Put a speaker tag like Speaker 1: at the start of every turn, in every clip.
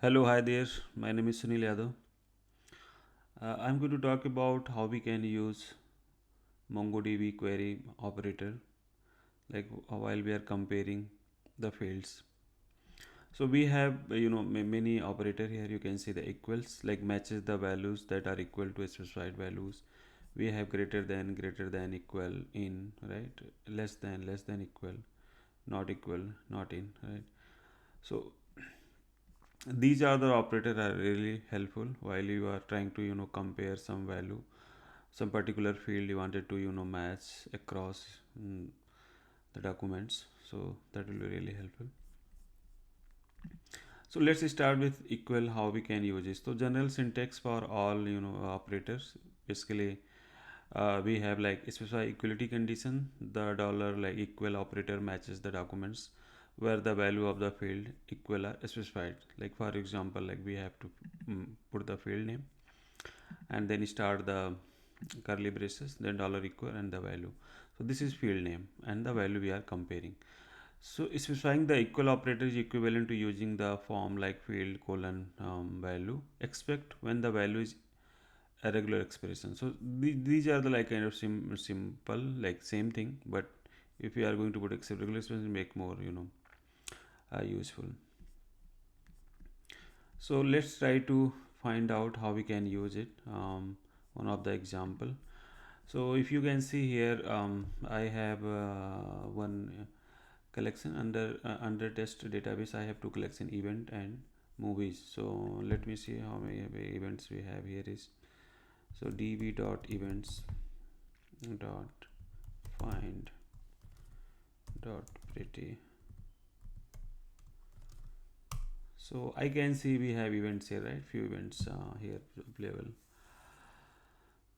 Speaker 1: Hello, hi there. My name is Sunil Yadav. I'm going to talk about how we can use MongoDB query operator, like while we are comparing the fields. So we have, many operator here. You can see the equals, like matches the values that are equal to specified values. We have greater than, equal, in, right? Less than, equal, not in, right? So these are the operators are really helpful while you are trying to compare some value, some particular field you wanted to match across the documents. So that will be really helpful. So let's start with equal, how we can use it. So general syntax for all operators, basically we have like specify equality condition. The dollar like equal operator matches the documents where the value of the field equal are specified. Like for example, like we have to put the field name and then start the curly braces, then dollar equal and the value. So this is field name and the value we are comparing. So specifying the equal operator is equivalent to using the form like field colon value expect when the value is a regular expression. So these are the like kind of simple, like same thing, but if you are going to put regular expression, make more useful. So let's try to find out how we can use it. One of the example. So if you can see here, I have one collection under test database. I have two collection, event and movies. So let me see how many events we have here is. So db dot events dot find dot pretty. So I can see we have events here, right? Few events here available.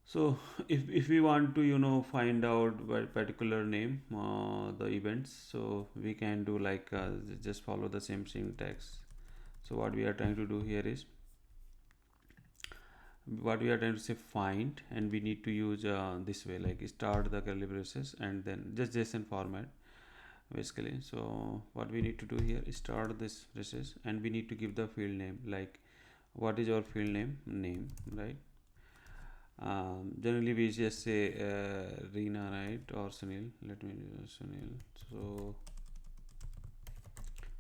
Speaker 1: So if we want to find out what particular name the events, so we can do like just follow the same syntax. So what we are trying to do here is, what we are trying to say find, and we need to use this way, like start the curly braces and then just JSON format basically. So what we need to do here is start this braces and we need to give the field name, like what is our field name, right? Generally we just say Reena, right, or Sunil. Let me Sunil. So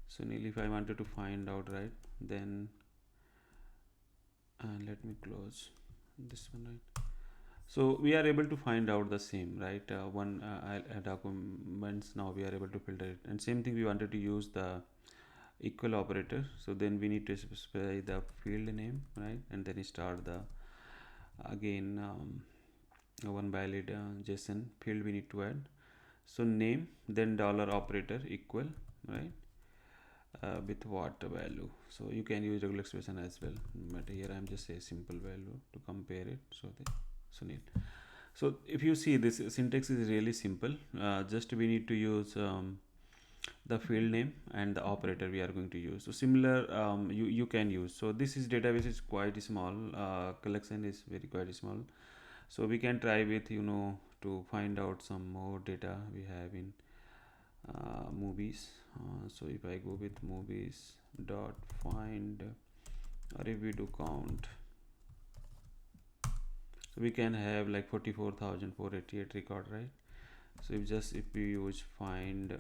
Speaker 1: Sunil, if I wanted to find out, right, then let me close this one, right? So we are able to find out the same, right? One documents, now we are able to filter it, and same thing we wanted to use the equal operator. So then we need to specify the field name, right, and then start the again one valid JSON field we need to add. So name, then dollar operator equal, right, with what value. So you can use regular expression as well, but here I'm just a simple value to compare it. So the Sunil. So if you see, this syntax is really simple. Just we need to use the field name and the operator we are going to use. So similar you can use. So this is database is quite small, collection is very quite small. So we can try with to find out some more data we have in movies. So if I go with movies dot find, or if we do count, so we can have like 44,488 record, right? So if we use find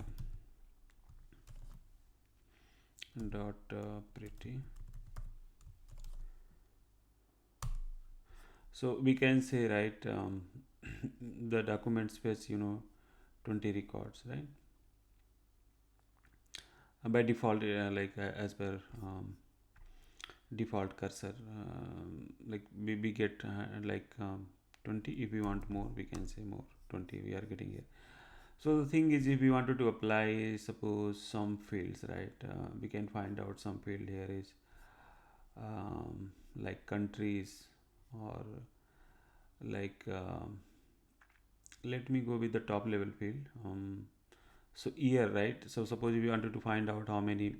Speaker 1: dot pretty, so we can say, right, the document space 20 records, right? By default, as per default cursor, like we get 20. If we want more, we can say more, 20 we are getting here. So the thing is, if we wanted to apply suppose some fields, right, we can find out some field here is like countries, or like let me go with the top level field. So year, right? So suppose if you wanted to find out how many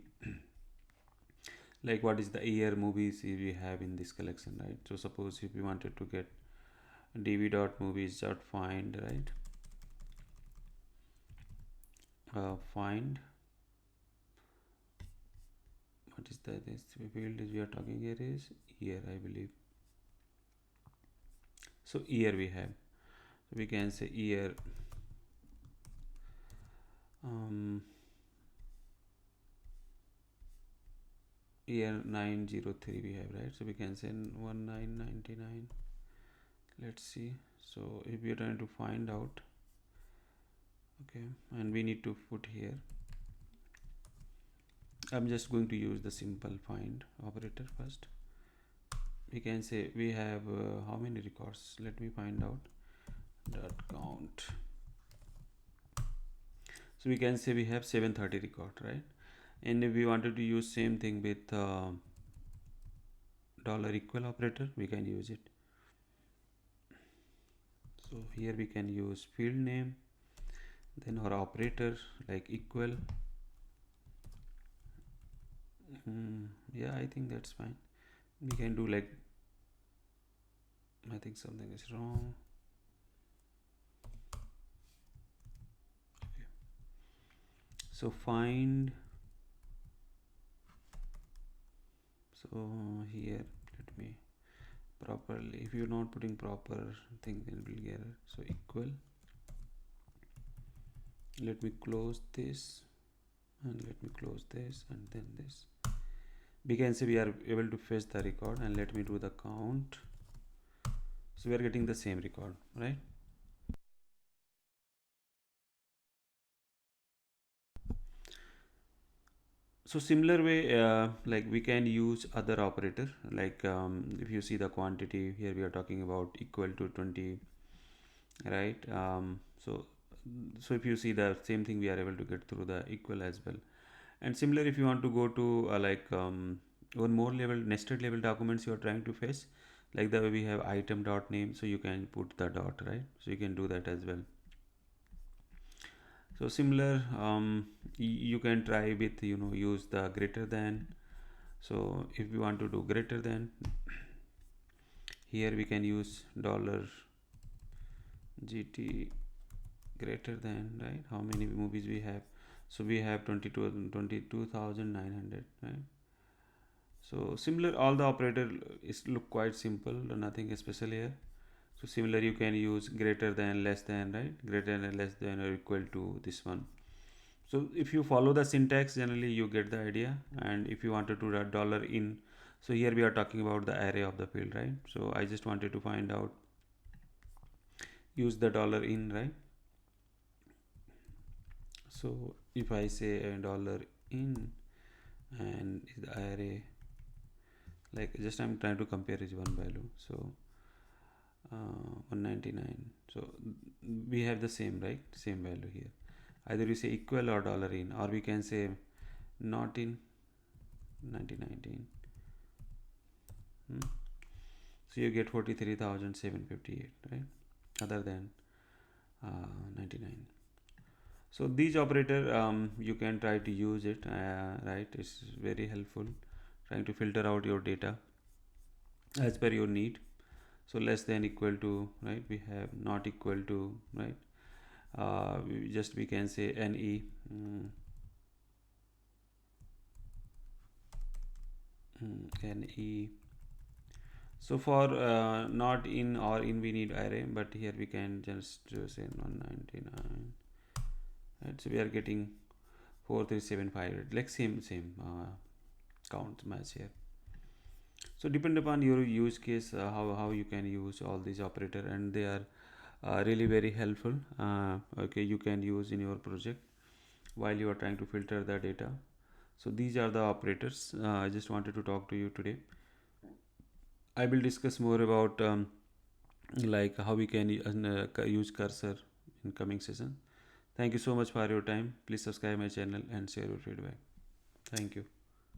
Speaker 1: like what is the year movies we have in this collection, right? So suppose if we wanted to get db dot movies dot find, right, find what is that? This field is we are talking here is year, I believe. So year we have. So we can say year. Um, Year 903 we have, right? So we can say 1999. Let's see. So if we are trying to find out, okay, and we need to put here, I'm just going to use the simple find operator first. We can say we have how many records? Let me find out. Dot count. So we can say we have 730 record, right? And if we wanted to use same thing with dollar equal operator, we can use it. So here we can use field name, then our operator like equal. Yeah, I think that's fine. We can do like, I think something is wrong. Okay. So find. So here, let me properly. If you're not putting proper thing, then it will get error. So equal. Let me close this, and let me close this, and then this. We can say we are able to fetch the record, and let me do the count. So we are getting the same record, right? So similar way, like we can use other operator, like if you see the quantity here, we are talking about equal to 20, right? So if you see the same thing, we are able to get through the equal as well. And similar, if you want to go to one more level, nested level documents you are trying to fetch, like the way we have item dot name, so you can put the dot, right? So you can do that as well. So similar, you can try with, use the greater than. So if we want to do greater than, here we can use dollar GT greater than, right? How many movies we have? So we have 22,900, right? So similar, all the operator is look quite simple, nothing special here. So similar, you can use greater than, less than, right? Greater than, less than, or equal to this one. So if you follow the syntax, generally you get the idea. And if you wanted to write dollar in, so here we are talking about the array of the field, right? So I just wanted to find out, use the dollar in, right? So if I say a dollar in and the array, like just I'm trying to compare is one value. So 199. So we have the same, right? Same value here. Either you say equal or dollar in, or we can say not in 1919. So you get 43,758, right? Other than 99. So these operator, you can try to use it, right? It's very helpful trying to filter out your data as per your need. So less than, equal to, right? We have not equal to, right? We can say NE. NE. So for not in or in, we need array, but here we can just say 199, right? So we are getting 4375, like same count match here. So depend upon your use case, how you can use all these operator, and they are really very helpful. Okay, you can use in your project while you are trying to filter the data. So these are the operators I just wanted to talk to you today. I will discuss more about like how we can use cursor in coming session. Thank you so much for your time. Please subscribe my channel and share your feedback. Thank you.